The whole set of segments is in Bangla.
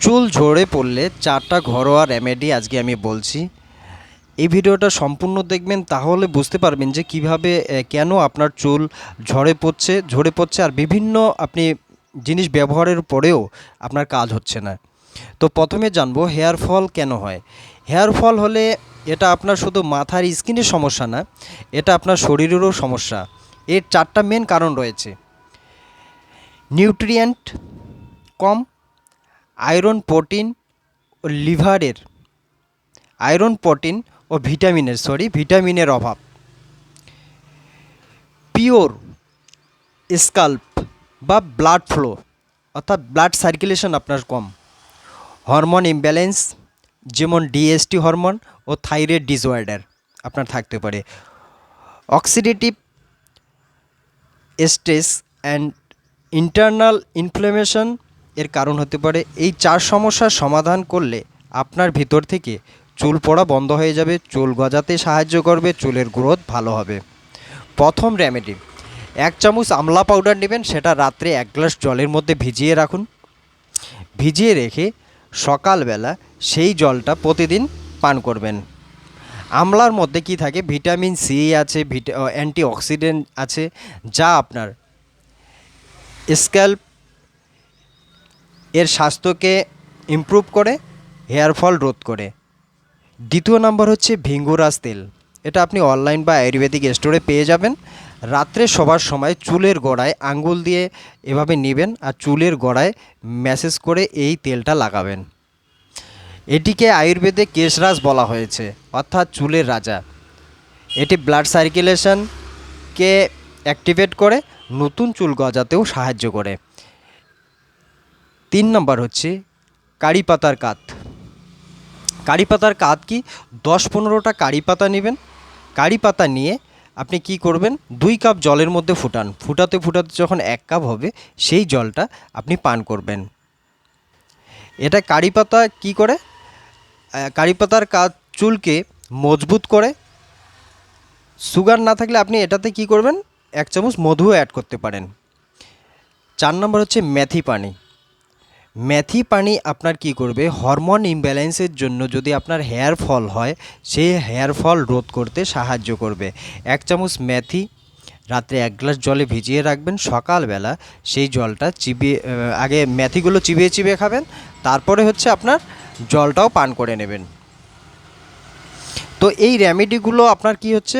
চুল ঝরে পড়লে 4টা ঘরোয়া রেমেডি আজকে আমি বলছি। এই ভিডিওটা সম্পূর্ণ দেখবেন, তাহলে বুঝতে পারবেন যে কিভাবে কেন আপনার চুল ঝরে পড়ছে আর বিভিন্ন আপনি জিনিস ব্যবহারের পরেও আপনার কাজ হচ্ছে না। তো প্রথমে জানবো হেয়ার ফল কেন হয়। হেয়ার ফল হলে এটা আপনার শুধু মাথার স্কিনের সমস্যা না, এটা আপনার শরীরেরও সমস্যা। এর 4টা মেন কারণ রয়েছে। নিউট্রিয়েন্ট কম, আয়রন প্রোটিন ও লিভারের আয়রন প্রোটিন ও ভিটামিনের অভাব, পিওর স্কাল্প বা ব্লাড ফ্লো অর্থাৎ ব্লাড সার্কুলেশন আপনার কম, হরমোন ইমব্যালেন্স যেমন ডিএসটি হরমোন ও থাইরয়েড ডিসঅর্ডার আপনার থাকতে পারে, oxidative stress and internal inflammation এর কারণ হতে পারে। এই 4 সমস্যার সমাধান করলে আপনার ভিতর থেকে চুল পড়া বন্ধ হয়ে যাবে, চুল গজাতে সাহায্য করবে, চুলের গ্রোথ ভালো হবে। প্রথম রেমেডি, 1 চামচ আমলা পাউডার নেবেন, সেটা রাত্রে 1 গ্লাস জলের মধ্যে ভিজিয়ে রাখুন। ভিজিয়ে রেখে সকালবেলা সেই জলটা প্রতিদিন পান করবেন। আমলার মধ্যে কি থাকে, ভিটামিন সি আছে, অ্যান্টিঅক্সিডেন্ট আছে, যা আপনার স্ক্যাল্প এর স্বাস্থ্যকে ইমপ্রুভ করে, হেয়ার ফল রোধ করে। দ্বিতীয় নাম্বার হচ্ছে ভিঙ্গুরাস তেল। এটা আপনি অনলাইন বা আয়ুর্বেদিক স্টোরে পেয়ে যাবেন। রাত্রে শোবার সময় চুলের গোড়ায় আঙ্গুল দিয়ে এভাবে নেবেন আর চুলের গোড়ায় ম্যাসেজ করে এই তেলটা লাগাবেন। এটিকে আয়ুর্বেদে কেশরাজ বলা হয়েছে, অর্থাৎ চুলের রাজা। এটি ব্লাড সার্কুলেশনকে অ্যাক্টিভেট করে, নতুন চুল গজাতেও সাহায্য করে। 3 নম্বর হচ্ছে কারি পাতার কাত। কারি পাতার কাত কি, 10-15টা কারি পাতা নেবেন। কারি পাতা নিয়ে আপনি কি করবেন, 2 কাপ জলের মধ্যে ফুটাতে যখন 1 কাপ হবে, সেই জলটা আপনি পান করবেন। এটা কারি পাতা কী করে, কারি পাতার কাত চুলকে মজবুত করে। সুগার না থাকলে আপনি এটাতে কি করবেন, 1 চামচ মধুও অ্যাড করতে পারেন। 4 নম্বর হচ্ছে মেথি পানি। মেথি পানি আপনার কি করবে, হরমোন ইমব্যালেন্সের জন্য যদি আপনার হেয়ার ফল হয়, সেই হেয়ার ফল রোধ করতে সাহায্য করবে। 1 চামচ মেথি রাত্রে 1 গ্লাস জলে ভিজিয়ে রাখবেন, সকালবেলা সেই জলটা আগে মেথিগুলো চিবিয়ে খাবেন, তারপরে হচ্ছে আপনার জলটাও পান করে নেবেন। তো এই রেমেডিগুলো আপনার কি হচ্ছে,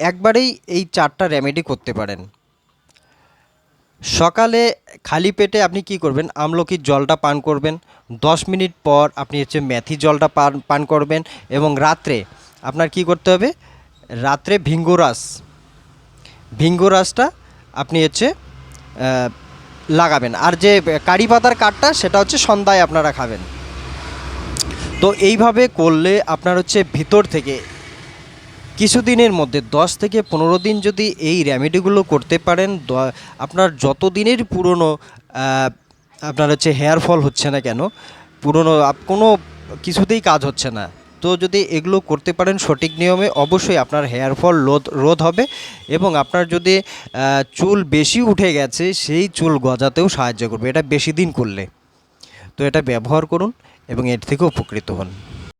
একবারেই এই 4টা রেমেডি করতে পারেন। সকালে খালি পেটে আপনি কি করবেন, আমলকির জলটা পান করবেন। 10 মিনিট পর আপনি হচ্ছে মেথি জলটা পান করবেন। এবং রাত্রে আপনার কি করতে হবে, রাত্রে ভিঙ্গুরাসটা আপনি হচ্ছে লাগাবেন। আর যে কারি পাতার কাঠটা, সেটা হচ্ছে সন্ধ্যায় আপনারা খাবেন। তো এইভাবে করলে আপনার হচ্ছে ভিতর থেকে কিছুদিনের মধ্যে 10 থেকে 15 দিন যদি এই রেমেডিগুলো করতে পারেন, আপনার যত দিনের পুরনো আপনার হচ্ছে হেয়ার ফল হচ্ছে না কেন, পুরনো কোনো কিছুতেই কাজ হচ্ছে না, তো যদি এগুলো করতে পারেন সঠিক নিয়মে, অবশ্যই আপনার হেয়ার ফল রোধ হবে। এবং আপনার যদি চুল বেশি উঠে গেছে, সেই চুল গজাতেও সাহায্য করবে এটা বেশি দিন করলে। তো এটা ব্যবহার করুন এবং এর থেকে উপকৃত হন।